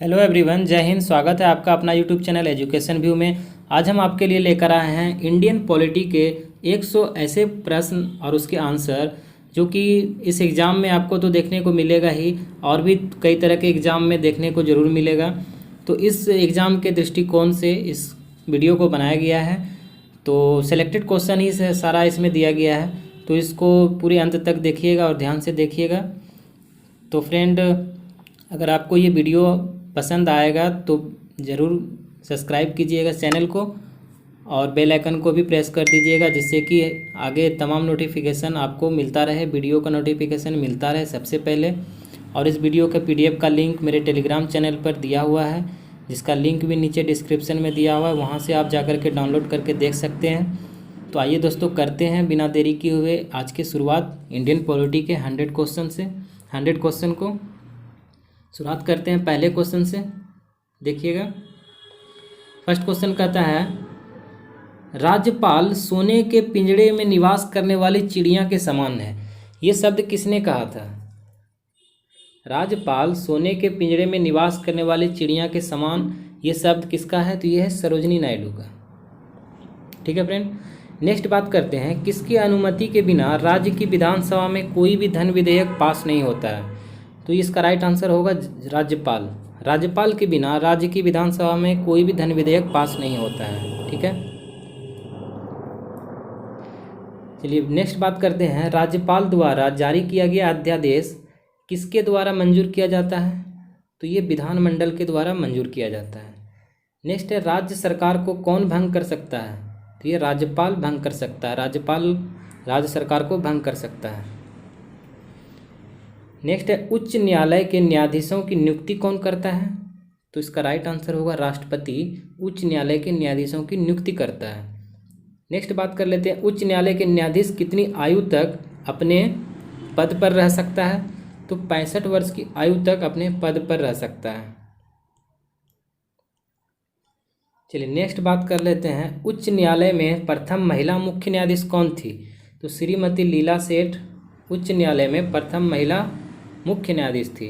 Hello everyone, जय हिंद। स्वागत है आपका अपना यूट्यूब चैनल एजुकेशन व्यू में। आज हम आपके लिए लेकर आए हैं इंडियन पॉलिटी के 100 ऐसे प्रश्न और उसके आंसर जो कि इस एग्ज़ाम में आपको तो देखने को मिलेगा ही, और भी कई तरह के एग्ज़ाम में देखने को ज़रूर मिलेगा। तो इस एग्ज़ाम के दृष्टिकोण से इस वीडियो को बनाया गया है। तो सेलेक्टेड क्वेश्चन ही से सारा इसमें दिया गया है, तो इसको पूरे अंत तक देखिएगा और ध्यान से देखिएगा। तो फ्रेंड, अगर आपको ये वीडियो पसंद आएगा तो ज़रूर सब्सक्राइब कीजिएगा चैनल को, और बेल आइकन को भी प्रेस कर दीजिएगा, जिससे कि आगे तमाम नोटिफिकेशन आपको मिलता रहे, वीडियो का नोटिफिकेशन मिलता रहे सबसे पहले। और इस वीडियो के पीडीएफ का लिंक मेरे टेलीग्राम चैनल पर दिया हुआ है, जिसका लिंक भी नीचे डिस्क्रिप्शन में दिया हुआ है, वहाँ से आप जाकर के डाउनलोड करके देख सकते हैं। तो आइए दोस्तों, करते हैं बिना देरी किए हुए आज की शुरुआत इंडियन पॉलिटी के 100 क्वेश्चन से। 100 क्वेश्चन को शुरुआत करते हैं पहले क्वेश्चन से। देखिएगा, फर्स्ट क्वेश्चन कहता है, राज्यपाल सोने के पिंजड़े में निवास करने वाली चिड़िया के समान है। ये शब्द किसने कहा था? राज्यपाल सोने के पिंजड़े में निवास करने वाली चिड़िया के समान, ये शब्द किसका है? तो ये है सरोजिनी नायडू का। ठीक है फ्रेंड, नेक्स्ट बात करते हैं, किसकी अनुमति के बिना राज्य की विधानसभा में कोई भी धन विधेयक पास नहीं होता है? तो इसका राइट आंसर होगा राज्यपाल। राज्यपाल के बिना राज्य की विधानसभा में कोई भी धन विधेयक पास नहीं होता है। ठीक है, चलिए नेक्स्ट बात करते हैं, राज्यपाल द्वारा जारी किया गया अध्यादेश किसके द्वारा मंजूर किया जाता है? तो ये विधानमंडल के द्वारा मंजूर किया जाता है। नेक्स्ट है, राज्य सरकार को कौन भंग कर सकता है? तो ये राज्यपाल भंग कर सकता है। राज्यपाल राज्य सरकार को भंग कर सकता है। नेक्स्ट है, उच्च न्यायालय के न्यायाधीशों की नियुक्ति कौन करता है? तो इसका राइट आंसर होगा राष्ट्रपति उच्च न्यायालय के न्यायाधीशों की नियुक्ति करता है। नेक्स्ट बात कर लेते हैं, उच्च न्यायालय के न्यायाधीश कितनी आयु तक अपने पद पर रह सकता है? तो 65 वर्ष की आयु तक अपने पद पर रह सकता है। चलिए नेक्स्ट बात कर लेते हैं, उच्च न्यायालय में प्रथम महिला मुख्य न्यायाधीश कौन थी? तो श्रीमती लीला सेठ उच्च न्यायालय में प्रथम महिला मुख्य न्यायाधीश थी।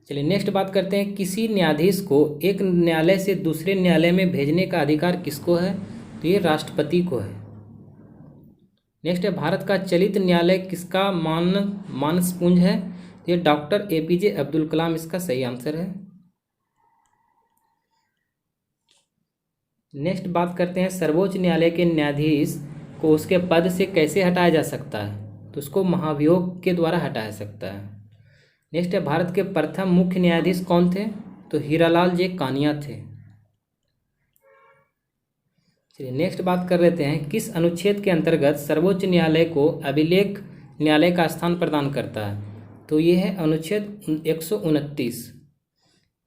चलिए नेक्स्ट बात करते हैं, किसी न्यायाधीश को एक न्यायालय से दूसरे न्यायालय में भेजने का अधिकार किसको है? तो ये राष्ट्रपति को है। नेक्स्ट है, भारत का चलित न्यायालय किसका मानसपुंज है? तो ये डॉक्टर एपीजे अब्दुल कलाम इसका सही आंसर है। नेक्स्ट बात करते हैं, सर्वोच्च न्यायालय के न्यायाधीश को उसके पद से कैसे हटाया जा सकता है? तो उसको महाभियोग के द्वारा हटाया सकता है। नेक्स्ट है, भारत के प्रथम मुख्य न्यायाधीश कौन थे? तो हीरालाल जे कानिया थे। चलिए नेक्स्ट बात कर लेते हैं, किस अनुच्छेद के अंतर्गत सर्वोच्च न्यायालय को अभिलेख न्यायालय का स्थान प्रदान करता है? तो ये है अनुच्छेद 129।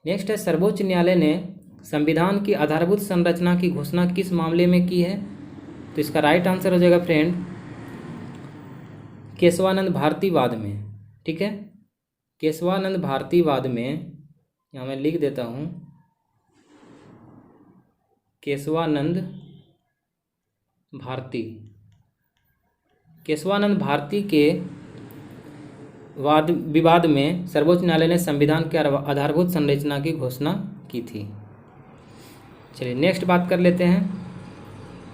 नेक्स्ट है, सर्वोच्च न्यायालय ने संविधान की आधारभूत संरचना की घोषणा किस मामले में की है? तो इसका राइट आंसर हो जाएगा फ्रेंड केशवानंद भारती वाद में। ठीक है, केशवानंद भारती वाद में, यहाँ मैं लिख देता हूँ, केशवानंद भारती के विवाद में सर्वोच्च न्यायालय ने संविधान के आधारभूत संरचना की घोषणा की थी। चलिए नेक्स्ट बात कर लेते हैं,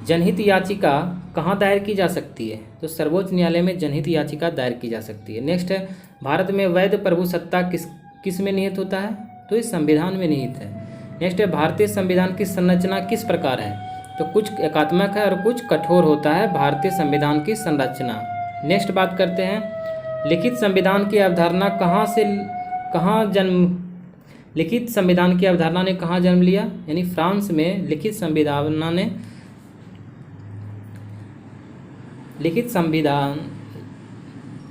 जनहित याचिका कहाँ दायर की जा सकती है? तो सर्वोच्च न्यायालय में जनहित याचिका दायर की जा सकती है। नेक्स्ट है, भारत में वैध प्रभुसत्ता किस में निहित होता है? तो इस संविधान में निहित है। नेक्स्ट है, भारतीय संविधान की संरचना किस प्रकार है? तो कुछ एकात्मक है और कुछ कठोर होता है भारतीय संविधान की संरचना। नेक्स्ट बात करते हैं, लिखित संविधान की अवधारणा लिखित संविधान की अवधारणा ने कहाँ जन्म लिया? यानी फ्रांस में लिखित संविधान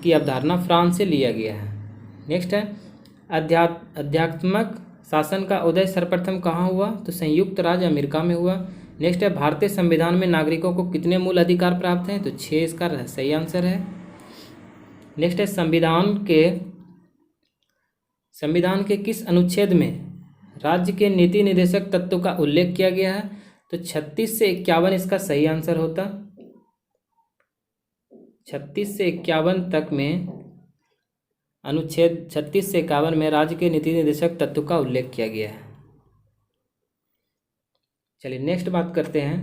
की अवधारणा फ्रांस से लिया गया है। नेक्स्ट है, आध्यात्मक शासन का उदय सर्वप्रथम कहाँ हुआ? तो संयुक्त राज्य अमेरिका में हुआ। नेक्स्ट है, भारतीय संविधान में नागरिकों को कितने मूल अधिकार प्राप्त हैं? तो 6 इसका सही आंसर है। नेक्स्ट है, संविधान के किस अनुच्छेद में राज्य के नीति निर्देशक तत्वों का उल्लेख किया गया है? तो 36 से 51 इसका सही आंसर होता। 36 से 51 तक में अनुच्छेद 36 से 51 में राज्य के नीति निर्देशक तत्व का उल्लेख किया गया है। चलिए नेक्स्ट बात करते हैं,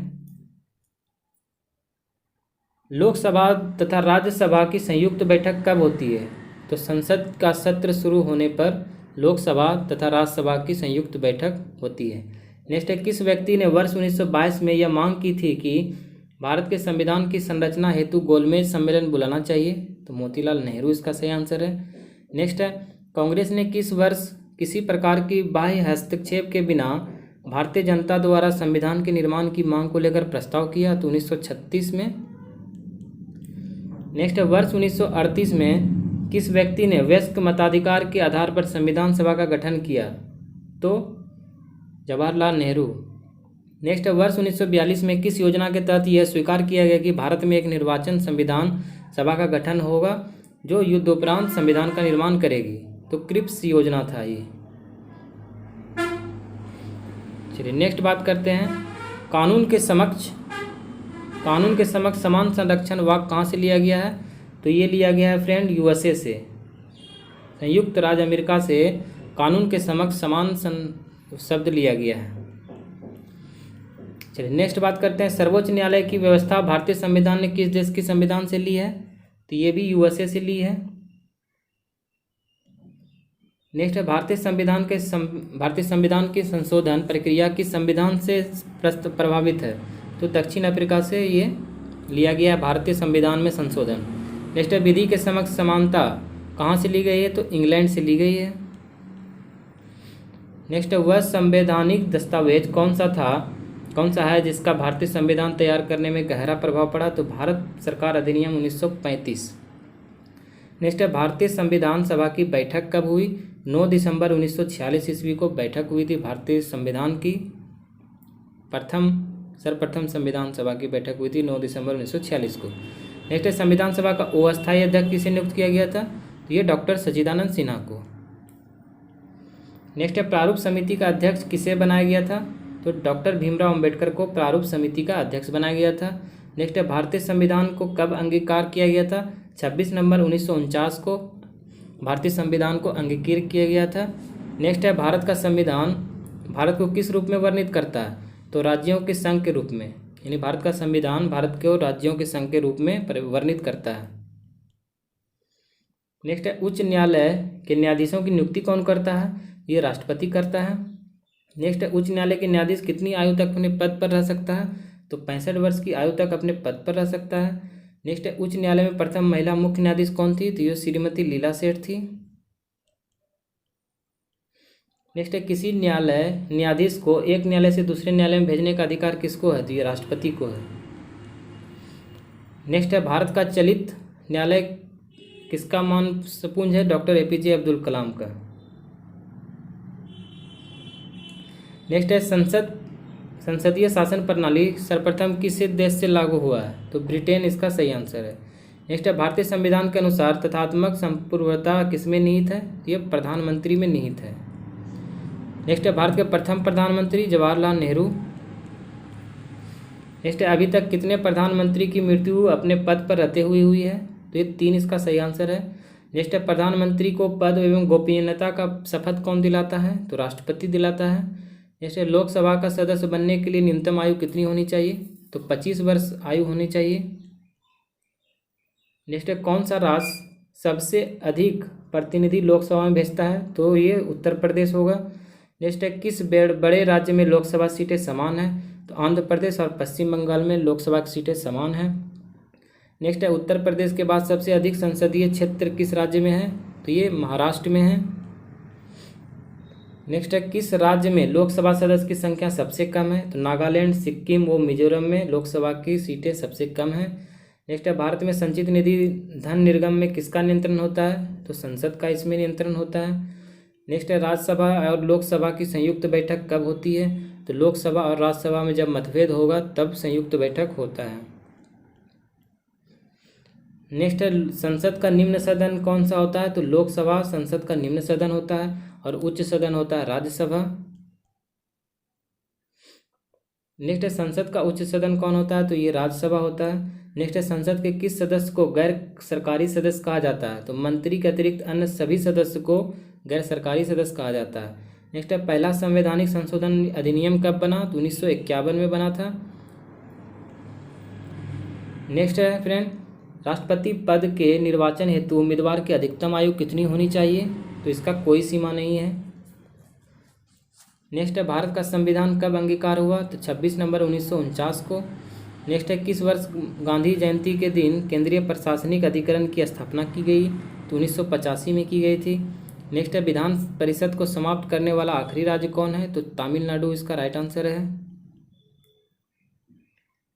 लोकसभा तथा राज्यसभा की संयुक्त बैठक कब होती है? तो संसद का सत्र शुरू होने पर लोकसभा तथा राज्यसभा की संयुक्त बैठक होती है। नेक्स्ट है, किस व्यक्ति ने वर्ष 1922 में यह मांग की थी कि भारत के संविधान की संरचना हेतु गोलमेज सम्मेलन बुलाना चाहिए? तो मोतीलाल नेहरू इसका सही आंसर है। नेक्स्ट है, कांग्रेस ने किस वर्ष किसी प्रकार की बाह्य हस्तक्षेप के बिना भारतीय जनता द्वारा संविधान के निर्माण की मांग को लेकर प्रस्ताव किया? तो 1936 में। नेक्स्ट है, वर्ष 1938 में किस व्यक्ति ने वयस्क मताधिकार के आधार पर संविधान सभा का गठन किया? तो जवाहरलाल नेहरू। नेक्स्ट है, वर्ष 1942 में किस योजना के तहत यह स्वीकार किया गया कि भारत में एक निर्वाचन संविधान सभा का गठन होगा जो युद्धोपरांत संविधान का निर्माण करेगी? तो क्रिप्स योजना था ये। चलिए नेक्स्ट बात करते हैं, कानून के समक्ष समान संरक्षण वाक्य कहाँ से लिया गया है? तो ये लिया गया है फ्रेंड यूएसए से, संयुक्त राज्य अमेरिका से कानून के समक्ष समान शब्द लिया गया है। चलिए नेक्स्ट बात करते हैं, सर्वोच्च न्यायालय की व्यवस्था भारतीय संविधान ने किस देश की संविधान से ली है? तो ये भी यूएसए से ली है। नेक्स्ट है, भारतीय संविधान की संशोधन प्रक्रिया किस संविधान से प्रभावित है? तो दक्षिण अफ्रीका से ये लिया गया है भारतीय संविधान में संशोधन। नेक्स्ट है, विधि के समक्ष समानता कहाँ से ली गई है? तो इंग्लैंड से ली गई है। नेक्स्ट है, वह संवैधानिक दस्तावेज कौन सा है जिसका भारतीय संविधान तैयार करने में गहरा प्रभाव पड़ा? तो भारत सरकार अधिनियम 1935। नेक्स्ट है, भारतीय संविधान सभा की बैठक कब हुई? 9 दिसंबर 1946 ईस्वी को बैठक हुई थी भारतीय संविधान की। सर्वप्रथम संविधान सभा की बैठक हुई थी 9 दिसंबर 1946 को। नेक्स्ट है, संविधान सभा का अस्थायी अध्यक्ष किसे नियुक्त किया गया था? तो ये डॉक्टर सच्चिदानंद सिन्हा को। नेक्स्ट है, प्रारूप समिति का अध्यक्ष किसे बनाया गया था? तो डॉक्टर भीमराव अंबेडकर को प्रारूप समिति का अध्यक्ष बनाया गया था। नेक्स्ट है, भारतीय संविधान को कब अंगीकार किया गया था? 26 नवंबर 1949 को भारतीय संविधान को अंगीकृत किया गया था। नेक्स्ट है, भारत का संविधान भारत को किस रूप में वर्णित करता है? तो राज्यों के संघ के रूप में, यानी भारत का संविधान भारत को राज्यों के संघ के रूप में वर्णित करता है। नेक्स्ट है, उच्च न्यायालय के न्यायाधीशों की नियुक्ति कौन करता है? ये राष्ट्रपति करता है। नेक्स्ट है, उच्च न्यायालय के न्यायाधीश कितनी आयु तक अपने पद पर रह सकता है? तो 65 वर्ष की आयु तक अपने पद पर रह सकता है। नेक्स्ट है, उच्च न्यायालय में प्रथम महिला मुख्य न्यायाधीश कौन थी? तो ये श्रीमती लीला सेठ थी। नेक्स्ट है, किसी न्यायाधीश को एक न्यायालय से दूसरे न्यायालय में भेजने का अधिकार किसको है? तो ये राष्ट्रपति को है। नेक्स्ट है, भारत का चलित न्यायालय किसका मानसपुंज है? डॉक्टर एपीजे अब्दुल कलाम का। नेक्स्ट है, संसदीय शासन प्रणाली सर्वप्रथम किस देश से लागू हुआ है? तो ब्रिटेन इसका सही आंसर है। नेक्स्ट है, भारतीय संविधान के अनुसार तथ्यात्मक संपूर्णता किसमें निहित है? ये प्रधानमंत्री में निहित है। नेक्स्ट है, भारत के प्रथम प्रधानमंत्री जवाहरलाल नेहरू। नेक्स्ट है, अभी तक कितने प्रधानमंत्री की मृत्यु अपने पद पर रहते हुए हुई है? तो ये 3 इसका सही आंसर है। नेक्स्ट है, प्रधानमंत्री को पद एवं गोपनीयता का शपथ कौन दिलाता है? तो राष्ट्रपति दिलाता है। जैसे लोकसभा का सदस्य बनने के लिए न्यूनतम आयु कितनी होनी चाहिए? तो 25 वर्ष आयु होनी चाहिए। नेक्स्ट है, कौन सा राज्य सबसे अधिक प्रतिनिधि लोकसभा में भेजता है? तो ये उत्तर प्रदेश होगा। नेक्स्ट है, किस बड़े राज्य में लोकसभा सीटें समान हैं? तो आंध्र प्रदेश और पश्चिम बंगाल में लोकसभा की सीटें समान हैं। नेक्स्ट है, उत्तर प्रदेश के बाद सबसे अधिक संसदीय क्षेत्र किस राज्य में है? तो ये महाराष्ट्र में है। नेक्स्ट है, किस राज्य में लोकसभा सदस्य की संख्या सबसे कम है? तो नागालैंड, सिक्किम व मिजोरम में लोकसभा की सीटें सबसे कम हैं। नेक्स्ट है, भारत में संचित निधि धन निर्गम में किसका नियंत्रण होता है? तो संसद का इसमें नियंत्रण होता है। नेक्स्ट है, राज्यसभा और लोकसभा की संयुक्त बैठक कब होती है? तो लोकसभा और राज्यसभा में जब मतभेद होगा तब संयुक्त बैठक होता है। नेक्स्ट है, संसद का निम्न सदन कौन सा होता है? तो लोकसभा संसद का निम्न सदन होता है और उच्च सदन होता है राज्यसभा। नेक्स्ट है, संसद का उच्च सदन कौन होता है? तो ये राज्यसभा होता है। नेक्स्ट है संसद के किस सदस्य को गैर सरकारी सदस्य कहा जाता है? तो मंत्री के अतिरिक्त अन्य सभी सदस्य को गैर सरकारी सदस्य कहा जाता है। नेक्स्ट है पहला संवैधानिक संशोधन अधिनियम कब बना? तो 1951 में बना था। नेक्स्ट है फ्रेंड, राष्ट्रपति पद के निर्वाचन हेतु उम्मीदवार की अधिकतम आयु कितनी होनी चाहिए? तो इसका कोई सीमा नहीं है। नेक्स्ट है भारत का संविधान कब अंगीकार हुआ? तो 26 नवंबर 1949 को। नेक्स्ट है किस वर्ष गांधी जयंती के दिन केंद्रीय प्रशासनिक अधिकरण की स्थापना की गई? तो 1985 में की गई थी। नेक्स्ट है विधान परिषद को समाप्त करने वाला आखिरी राज्य कौन है? तो तमिलनाडु इसका राइट आंसर है।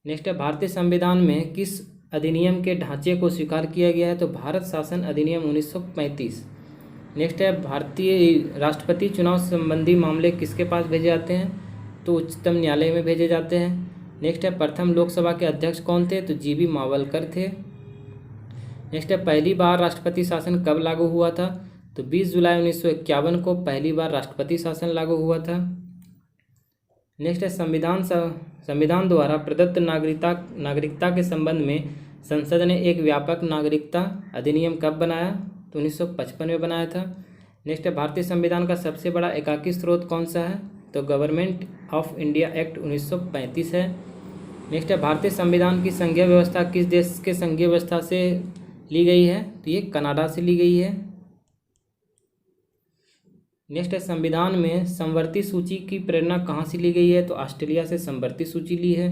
नेक्स्ट है भारतीय संविधान में किस अधिनियम के ढांचे को स्वीकार किया गया है? तो भारत शासन अधिनियम 1935। नेक्स्ट है भारतीय राष्ट्रपति चुनाव संबंधी मामले किसके पास भेजे जाते हैं? तो उच्चतम न्यायालय में भेजे जाते हैं। नेक्स्ट है प्रथम लोकसभा के अध्यक्ष कौन थे? तो जीबी मावलकर थे। नेक्स्ट है पहली बार राष्ट्रपति शासन कब लागू हुआ था? तो 20 जुलाई 1951 को पहली बार राष्ट्रपति शासन लागू हुआ था। नेक्स्ट है संविधान द्वारा प्रदत्त नागरिकता के संबंध में संसद ने एक व्यापक नागरिकता अधिनियम कब बनाया? तो 1955 में बनाया था। नेक्स्ट है भारतीय संविधान का सबसे बड़ा एकाकी स्रोत कौन सा है? तो गवर्नमेंट ऑफ इंडिया एक्ट 1935 है। नेक्स्ट है भारतीय संविधान की संघीय व्यवस्था किस देश के संघीय व्यवस्था से ली गई है? तो ये कनाडा से ली गई है। नेक्स्ट है संविधान में समवर्ती सूची की प्रेरणा कहाँ से ली गई है? तो ऑस्ट्रेलिया से समवर्ती सूची ली है।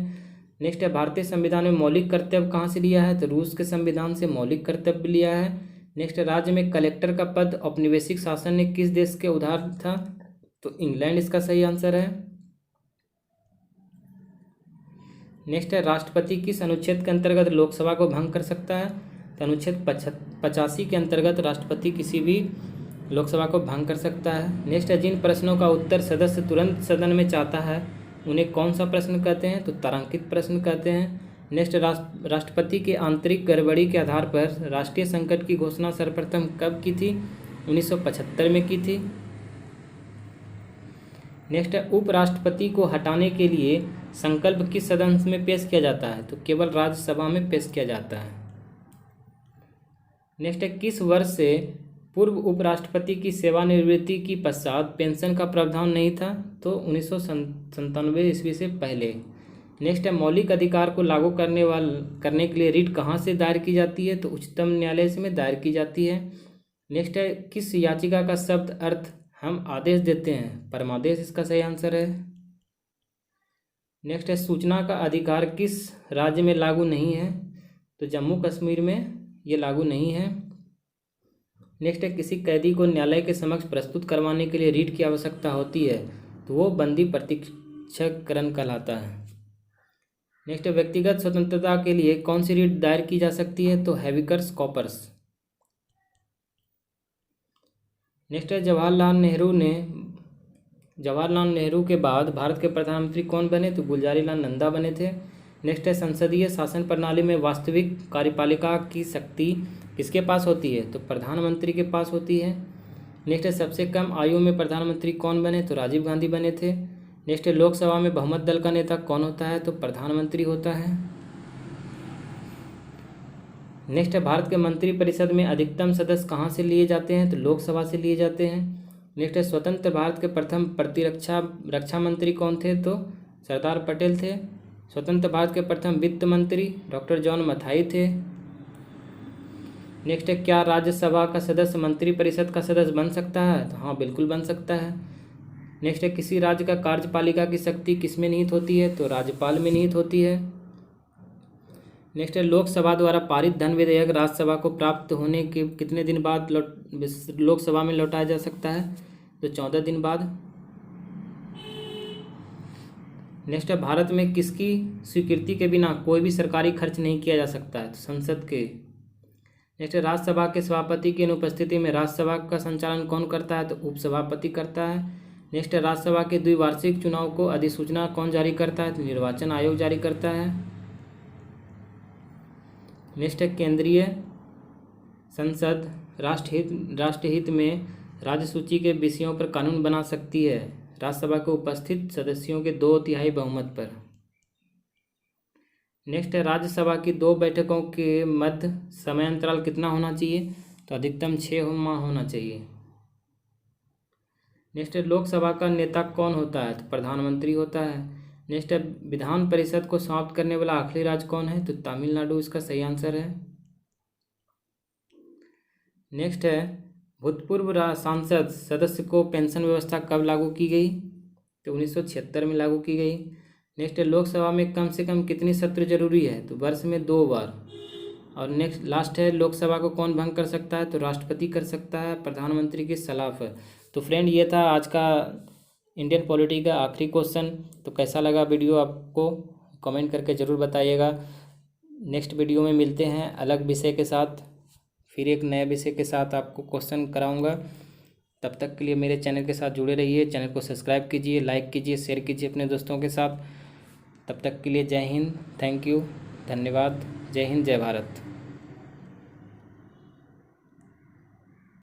नेक्स्ट है भारतीय संविधान में मौलिक कर्तव्य कहाँ से लिया है? तो रूस के संविधान से मौलिक कर्तव्य लिया है। नेक्स्ट राज्य में कलेक्टर का पद औपनिवेशिक शासन ने किस देश के उधार था? तो इंग्लैंड इसका सही आंसर है। नेक्स्ट है राष्ट्रपति किस अनुच्छेद के अंतर्गत लोकसभा को भंग कर सकता है? तो अनुच्छेद 85 के अंतर्गत राष्ट्रपति किसी भी लोकसभा को भंग कर सकता है। नेक्स्ट है जिन प्रश्नों का उत्तर सदस्य तुरंत सदन में चाहता है उन्हें कौन सा प्रश्न कहते हैं? तो तारांकित प्रश्न कहते हैं। नेक्स्ट राष्ट्रपति के आंतरिक गड़बड़ी के आधार पर राष्ट्रीय संकट की घोषणा सर्वप्रथम कब की थी? 1975 में की थी। नेक्स्ट है उपराष्ट्रपति को हटाने के लिए संकल्प किस सदन में पेश किया जाता है? तो केवल राज्यसभा में पेश किया जाता है। नेक्स्ट है किस वर्ष से पूर्व उपराष्ट्रपति की सेवानिवृत्ति की पश्चात पेंशन का प्रावधान नहीं था? तो 1997 ईस्वी से पहले। नेक्स्ट है मौलिक अधिकार को लागू करने के लिए रिट कहाँ से दायर की जाती है? तो उच्चतम न्यायालय से में दायर की जाती है। नेक्स्ट है किस याचिका का शब्द अर्थ हम आदेश देते हैं? परमादेश इसका सही आंसर है। नेक्स्ट है सूचना का अधिकार किस राज्य में लागू नहीं है? तो जम्मू कश्मीर में ये लागू नहीं है। नेक्स्ट है किसी कैदी को न्यायालय के समक्ष प्रस्तुत करवाने के लिए रीट की आवश्यकता होती है? तो वो बंदी प्रत्यक्षकरण कहलाता है। नेक्स्ट है व्यक्तिगत स्वतंत्रता के लिए कौन सी रीट दायर की जा सकती है? तो हैविकर्स कॉपर्स। नेक्स्ट है जवाहरलाल नेहरू के बाद भारत के प्रधानमंत्री कौन बने? तो गुलजारी लाल नंदा बने थे। नेक्स्ट है संसदीय शासन प्रणाली में वास्तविक कार्यपालिका की शक्ति किसके पास होती है? तो प्रधानमंत्री के पास होती है। नेक्स्ट है सबसे कम आयु में प्रधानमंत्री कौन बने? तो राजीव गांधी बने थे। नेक्स्ट है लोकसभा में बहुमत दल का नेता कौन होता है? तो प्रधानमंत्री होता है। नेक्स्ट है भारत के मंत्रिपरिषद में अधिकतम सदस्य कहाँ से लिए जाते हैं? तो लोकसभा से लिए जाते हैं। नेक्स्ट है स्वतंत्र भारत के प्रथम रक्षा मंत्री कौन थे? तो सरदार पटेल थे। स्वतंत्र भारत के प्रथम वित्त मंत्री डॉक्टर जॉन मथाई थे। नेक्स्ट है क्या राज्यसभा का सदस्य मंत्रिपरिषद का सदस्य बन सकता है? तो हाँ, बिल्कुल बन सकता है। नेक्स्ट है किसी राज्य का कार्यपालिका की शक्ति किस में निहित होती है? तो राज्यपाल में निहित होती है। नेक्स्ट है लोकसभा द्वारा पारित धन विधेयक राज्यसभा को प्राप्त होने के कितने दिन बाद लोकसभा में लौटाया जा सकता है? तो 14 दिन बाद। नेक्स्ट है भारत में किसकी स्वीकृति के बिना कोई भी सरकारी खर्च नहीं किया जा सकता है? तो संसद के। नेक्स्ट है राज्यसभा के सभापति की अनुपस्थिति में राज्यसभा का संचालन कौन करता है? तो उपसभापति करता है। नेक्स्ट है राज्यसभा के द्विवार्षिक चुनाव को अधिसूचना कौन जारी करता है? तो निर्वाचन आयोग जारी करता है। नेक्स्ट है केंद्रीय संसद राष्ट्रहित में राज्य सूची के विषयों पर कानून बना सकती है राज्यसभा के उपस्थित सदस्यों के 2/3 बहुमत पर। नेक्स्ट है राज्यसभा की 2 बैठकों के मध्य समय अंतराल कितना होना चाहिए, तो अधिकतम 6 माह होना चाहिए। नेक्स्ट है लोकसभा का नेता कौन होता है, तो प्रधानमंत्री होता है। नेक्स्ट है विधान परिषद को समाप्त करने वाला आखिरी राज्य कौन है, तो तमिलनाडु इसका सही आंसर है। नेक्स्ट है भूतपूर्व सांसद सदस्य को पेंशन व्यवस्था कब लागू की गई, तो 1976 में लागू की गई। नेक्स्ट है लोकसभा में कम से कम कितनी सत्र जरूरी है, तो वर्ष में 2 बार। और नेक्स्ट लास्ट है लोकसभा को कौन भंग कर सकता है, तो राष्ट्रपति कर सकता है प्रधानमंत्री की सलाह पर। तो फ्रेंड ये था आज का इंडियन पॉलिटी का आखिरी क्वेश्चन। तो कैसा लगा वीडियो आपको कमेंट करके ज़रूर बताइएगा। नेक्स्ट वीडियो में मिलते हैं अलग विषय के साथ, फिर एक नए विषय के साथ आपको क्वेश्चन कराऊंगा। तब तक के लिए मेरे चैनल के साथ जुड़े रहिए। चैनल को सब्सक्राइब कीजिए, लाइक कीजिए, शेयर कीजिए अपने दोस्तों के साथ। तब तक के लिए जय हिंद, थैंक यू, धन्यवाद। जय हिंद, जय भारत।